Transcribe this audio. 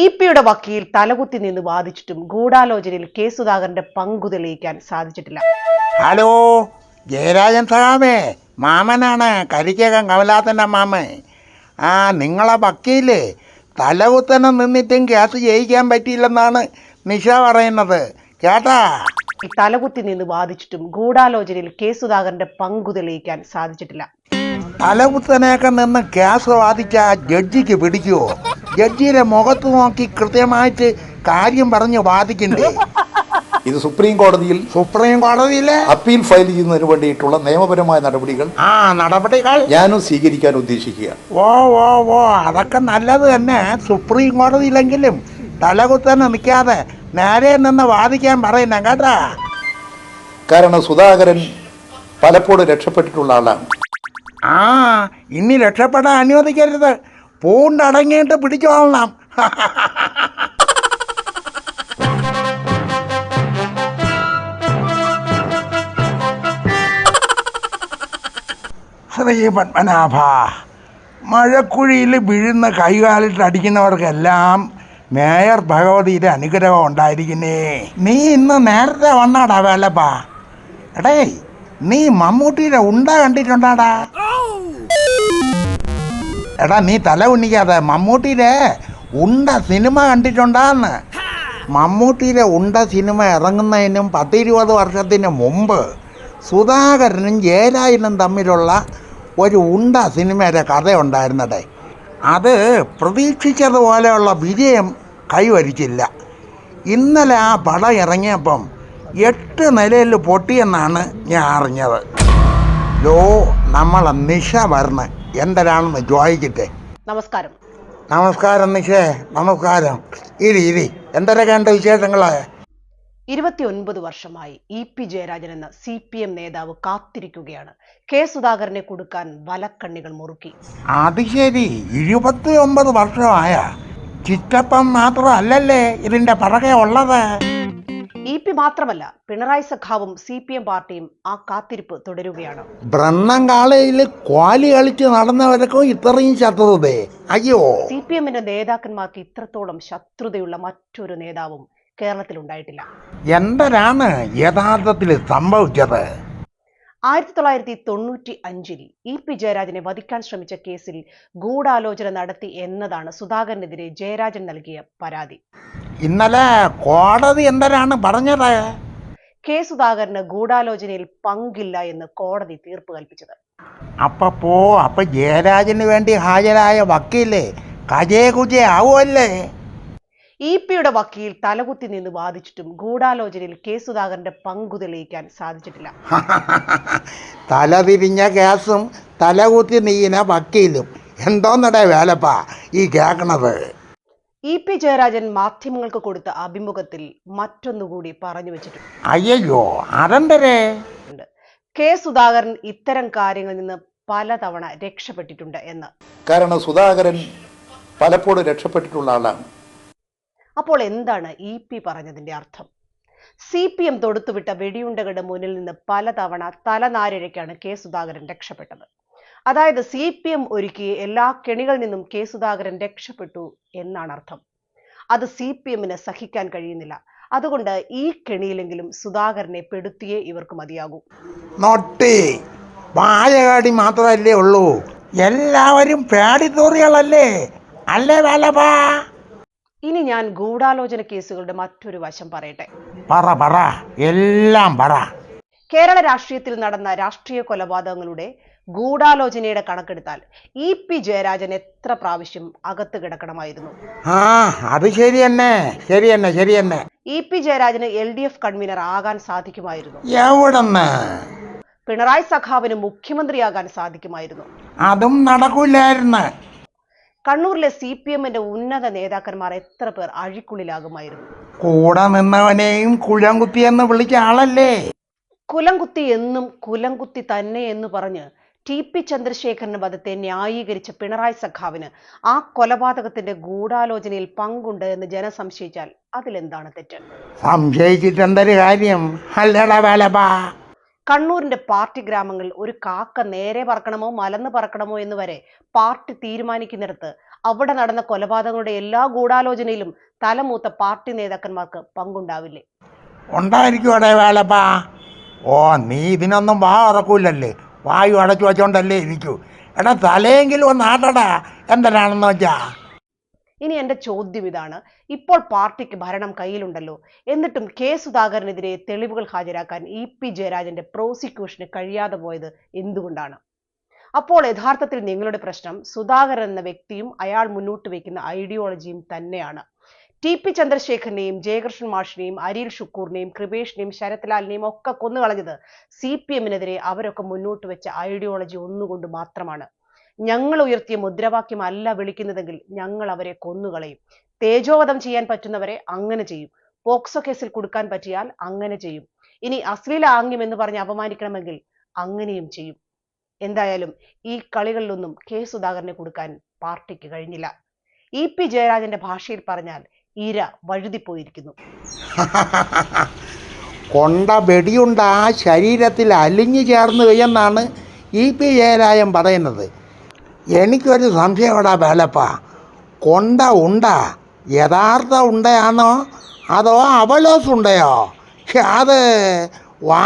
ഇപിയുടെ വക്കീൽ തലകുത്തി നിന്ന് വാദിച്ചിട്ടും ഗൂഢാലോചനയിൽ കെ സുധാകരന്റെ പങ്കു തെളിയിക്കാൻ സാധിച്ചിട്ടില്ല. ഹലോ, ജയരാജൻ സഹാമേ, മാമനാണ്, കരിക്കകം കമലാത്തൻ്റെ മാമൻ. നിങ്ങളെ വക്കീല് തലകുത്തനെ നിന്നിട്ടും കേസ് ജയിക്കാൻ പറ്റിയില്ലെന്നാണ് നിഷ പറയുന്നത്, കേട്ടാ? തലകുത്തി നിന്ന് വാദിച്ചിട്ടും ഗൂഢാലോചനയിൽ കെ സുധാകരന്റെ പങ്കു തെളിയിക്കാൻ സാധിച്ചിട്ടില്ല. തലകുത്തനെയൊക്കെ നിന്ന് കേസ് വാദിച്ച ജഡ്ജിക്ക് പിടിക്കുമോ? ജഡ്ജിയുടെ മുഖത്ത് നോക്കി കൃത്യമായിട്ട് കാര്യം പറഞ്ഞ് വാദിക്കണ്ടേ? ഇത് സുപ്രീം കോടതിയിലെ അപ്പീൽ ഫയൽ ചെയ്യുന്നതിന് വേണ്ടിയിട്ടുള്ള നിയമപരമായ നടപടികൾ ഞാനും സ്വീകരിക്കാൻ ഉദ്ദേശിക്കുക. ഓ അതൊക്കെ നല്ലത് തന്നെ. സുപ്രീം കോടതിയിലെങ്കിലും തലകുത്തനെ നിൽക്കാതെ നേരെ നിന്ന് വാദിക്കാൻ പറയുന്ന, കേട്ടാ? കാരണം സുധാകരൻ പലപ്പോഴും രക്ഷപ്പെട്ടിട്ടുള്ള ആളാണ്. ഇനി രക്ഷപ്പെടാൻ അനുവദിക്കരുത്. പൂണ്ടടങ്ങിയിട്ട് പിടിച്ചോളണം. ശ്രീ പത്മനാഭ, മഴക്കുഴിയിൽ വീഴുന്ന കൈകാലിട്ട് അടിക്കുന്നവർക്കെല്ലാം മേയർ ഭഗവതിയുടെ അനുഗ്രഹം ഉണ്ടായിരിക്കുന്നേ. നീ ഇന്ന് നേരത്തെ വന്നാടാ വേലപ്പാ. എടേ, നീ മമ്മൂട്ടിയുടെ ഉണ്ട കണ്ടിട്ടുണ്ടാടാ? എടാ, നീ തല ഉണ്ണിക്കാതെ മമ്മൂട്ടിയുടെ ഉണ്ട സിനിമ കണ്ടിട്ടുണ്ടാന്ന്. മമ്മൂട്ടിയുടെ ഉണ്ട സിനിമ ഇറങ്ങുന്നതിനും 10-20 വർഷത്തിന് മുമ്പ് സുധാകരനും ജയരാജനും തമ്മിലുള്ള ഒരു ഉണ്ട സിനിമയുടെ കഥയുണ്ടായിരുന്നടേ. അത് പ്രതീക്ഷിച്ചതുപോലെയുള്ള വിജയം കൈവരിച്ചില്ല. ഇന്നലെ ആ പടം ഇറങ്ങിയപ്പം 8 നിലയിൽ പൊട്ടിയെന്നാണ് ഞാൻ അറിഞ്ഞത്. നമ്മളെ നിഷ വരണ എന്തരാണെന്ന് ചോദിക്കട്ടെ. നമസ്കാരം നിഷേ, നമസ്കാരം. ഇരി എന്തരൊക്കെയുണ്ട് വിശേഷങ്ങള്? 29 വർഷമായി ഇപി ജയരാജൻ എന്ന CPM നേതാവ് കാത്തിരിക്കുകയാണ്. കെ സുധാകരനെ കൊടുക്കാൻ വലക്കണ്ണികൾ മുറുക്കി. അത് ശരി, 29 വർഷമായ ചിറ്റപ്പം മാത്രമല്ലല്ലേ ഇതിന്റെ പുറകെ ഉള്ളത്? ഇപി മാത്രമല്ല, പിണറായി സഖാവും CPM പാർട്ടിയും ആ കാത്തിരിപ്പ് തുടരുകയാണ്. ബ്രണ്ണൻ കാളയിൽ ക്വാലി കളിച്ച് നടന്നവർക്കും ഇത്രയും ശത്രുതേ? അയ്യോ, CPMന്റെ നേതാക്കന്മാർക്ക് ഇത്രത്തോളം ശത്രുതയുള്ള മറ്റൊരു നേതാവും കേരളത്തിൽ ഉണ്ടായിട്ടില്ല. എന്തരാണ് യഥാർത്ഥത്തിൽ സംഭവിച്ചത്? 1995 ഇപി ജയരാജനെ വധിക്കാൻ ശ്രമിച്ച കേസിൽ ഗൂഢാലോചന നടത്തി എന്നതാണ് സുധാകരനെതിരെ ജയരാജൻ നൽകിയ പരാതി. ഇന്നലെ കോടതി എന്തരാണ് പറഞ്ഞത്? കെ സുധാകരന് ഗൂഢാലോചനയിൽ പങ്കില്ല എന്ന് കോടതി തീർപ്പ് കൽപ്പിച്ചത്. അപ്പൊ ജയരാജന് വേണ്ടി ഹാജരായ വക്കീല് കജേ കുജേ ആവുമല്ലേ? ഇപിയുടെ വക്കീൽ തലകുത്തി നിന്ന് വാദിച്ചിട്ടും ഗൂഢാലോചനയിൽ കെ സുധാകരന്റെ പങ്കു തെളിയിക്കാൻ സാധിച്ചിട്ടില്ല. തലതിരിഞ്ഞ കേസും തലകുത്തി നീന വക്കീലും എന്തോന്നടേ വേലപ്പാ ഈ കേക്കണത്? ഇപി ജയരാജൻ മാധ്യമങ്ങൾക്ക് കൊടുത്ത അഭിമുഖത്തിൽ മറ്റൊന്നുകൂടി പറഞ്ഞു വെച്ചിട്ടുണ്ട്. അയ്യോ, അതെന്തരേ? കെ സുധാകരൻ ഇത്തരം കാര്യങ്ങളിൽ നിന്ന് പലതവണ രക്ഷപ്പെട്ടിട്ടുണ്ട് എന്ന്. കാരണം സുധാകരൻ പലപ്പോഴും രക്ഷപ്പെട്ടിട്ടുള്ള ആളാണ്. അപ്പോൾ എന്താണ് ഇപി പറഞ്ഞതിന്റെ അർത്ഥം? CPM തൊടുത്തുവിട്ട വെടിയുണ്ടകളുടെ മുന്നിൽ നിന്ന് പലതവണ തലനാരിഴയ്ക്കാണ് കെ സുധാകരൻ രക്ഷപ്പെട്ടത്. അതായത് CPM ഒരുക്കിയ എല്ലാ കെണികളിൽ നിന്നും കെ സുധാകരൻ രക്ഷപ്പെട്ടു എന്നാണ് അർത്ഥം. അത് CPMന് സഹിക്കാൻ കഴിയുന്നില്ല. അതുകൊണ്ട് ഈ കെണിയിലെങ്കിലും സുധാകരനെ പെടുത്തിയേ ഇവർക്ക് മതിയാകൂ. നോട്ടി വായകാടി മാത്രമല്ലേ ഉള്ളൂ, എല്ലാവരും പേടിത്തോറികളല്ലേ അല്ലേ വേലപ്പാ? ഇനി ഞാൻ ഗൂഢാലോചന കേസുകളുടെ മറ്റൊരു വശം പറയട്ടെ. പറ എല്ലാം പറ. കേരള രാഷ്ട്രീയത്തിൽ നടന്ന രാഷ്ട്രീയ കൊലപാതകങ്ങളുടെ ഗൂഢാലോചനയുടെ കണക്കെടുത്താൽ ഇപി ജയരാജൻ എത്ര പ്രാവശ്യം അകത്ത് കിടക്കണമായിരുന്നു? അത് ശരി തന്നെ. ഇപി ജയരാജന് LDF കൺവീനർ ആകാൻ സാധിക്കുമായിരുന്നു. എവിടെന്ന്? പിണറായി സഖാവിന് മുഖ്യമന്ത്രിയാകാൻ സാധിക്കുമായിരുന്നു. അതും നടക്കൂലായിരുന്നു. കണ്ണൂരിലെ CPMന്റെ ഉന്നത നേതാക്കന്മാർ എത്ര പേർ അഴിക്കുള്ളിലാകുമായിരുന്നു. കൂടെ നിന്നവനെയും കുലംകുത്തി എന്ന് വിളിച്ച ആളല്ലേ? കുലംകുത്തി എന്നും കുലംകുത്തി തന്നെ എന്ന് പറഞ്ഞ് TP ചന്ദ്രശേഖരന്റെ വധത്തെ ന്യായീകരിച്ച പിണറായി സഖാവിന് ആ കൊലപാതകത്തിന്റെ ഗൂഢാലോചനയിൽ പങ്കുണ്ട് എന്ന് ജനം സംശയിച്ചാൽ അതിലെന്താണ് തെറ്റ്? സംശയിച്ചിട്ടെന്തൊരു കാര്യം അല്ലടാ വേലപ്പാ? കണ്ണൂരിന്റെ പാർട്ടി ഗ്രാമങ്ങളിൽ ഒരു കാക്ക നേരെ പറക്കണമോ മലന്ന് പറക്കണമോ എന്ന് വരെ പാർട്ടി തീരുമാനിക്കുന്നിടത്ത് അവിടെ നടന്ന കൊലപാതകങ്ങളുടെ എല്ലാ ഗൂഢാലോചനയിലും തലമൂത്ത പാർട്ടി നേതാക്കന്മാർക്ക് പങ്കുണ്ടാവില്ലേ? ഉണ്ടായിരിക്കുവടേ വേലപ്പാ. ഓ, നീ ഇതിനൊന്നും വാ ഉറക്കൂലല്ലേ, വായു അടച്ചു വച്ചോണ്ടല്ലേ ഇരിക്കൂ. എടാ, തലയെങ്കിലും ഒന്ന് ആട്ടടാ, എന്തിനാണെന്ന് വെച്ചാ. ഇനി എന്റെ ചോദ്യം ഇതാണ്, ഇപ്പോൾ പാർട്ടിക്ക് ഭരണം കയ്യിലുണ്ടല്ലോ, എന്നിട്ടും കെ സുധാകരനെതിരെ തെളിവുകൾ ഹാജരാക്കാൻ ഇ.പി. ജയരാജന്റെ പ്രോസിക്യൂഷന് കഴിയാതെ പോയത് എന്തുകൊണ്ടാണ്? അപ്പോൾ യഥാർത്ഥത്തിൽ നിങ്ങളുടെ പ്രശ്നം സുധാകരൻ എന്ന വ്യക്തിയും അയാൾ മുന്നോട്ട് വയ്ക്കുന്ന ഐഡിയോളജിയും തന്നെയാണ്. ടി.പി. ചന്ദ്രശേഖരനെയും ജയകൃഷ്ണൻ മാഷിനെയും അരിൽ ഷുക്കൂറിനെയും കൃപേഷിനെയും ശരത്ലാലിനെയും ഒക്കെ കൊന്നുകളഞ്ഞത് CPM-നെതിരെ അവരൊക്കെ മുന്നോട്ട് വെച്ച ഐഡിയോളജി ഒന്നുകൊണ്ട് മാത്രമാണ്. ഞങ്ങൾ ഉയർത്തിയ മുദ്രാവാക്യമല്ല വിളിക്കുന്നതെങ്കിൽ ഞങ്ങൾ അവരെ കൊന്നുകളയും. തേജോവധം ചെയ്യാൻ പറ്റുന്നവരെ അങ്ങനെ ചെയ്യും. പോക്സോ കേസിൽ കൊടുക്കാൻ പറ്റിയാൽ അങ്ങനെ ചെയ്യും. ഇനി അശ്ലീല ആംഗ്യം എന്ന് പറഞ്ഞ് അപമാനിക്കണമെങ്കിൽ അങ്ങനെയും ചെയ്യും. എന്തായാലും ഈ കളികളിലൊന്നും കെ സുധാകരനെ കൊടുക്കാൻ പാർട്ടിക്ക് കഴിഞ്ഞില്ല. ഇ.പി. ജയരാജന്റെ ഭാഷയിൽ പറഞ്ഞാൽ ഇര വഴുതിപ്പോയിരിക്കുന്നു. കൊണ്ട വെടിയുണ്ട ആ ശരീരത്തിൽ അലിഞ്ഞു ചേർന്ന് എന്നാണ് ഇ.പി. ജയരാജൻ പറയുന്നത്. എനിക്കൊരു സംശയപ്പെടാ വേലപ്പാ, കൊണ്ട ഉണ്ട യഥാർത്ഥ ഉണ്ടയാണോ അതോ അവലോസ് ഉണ്ടയോ? അത് വാ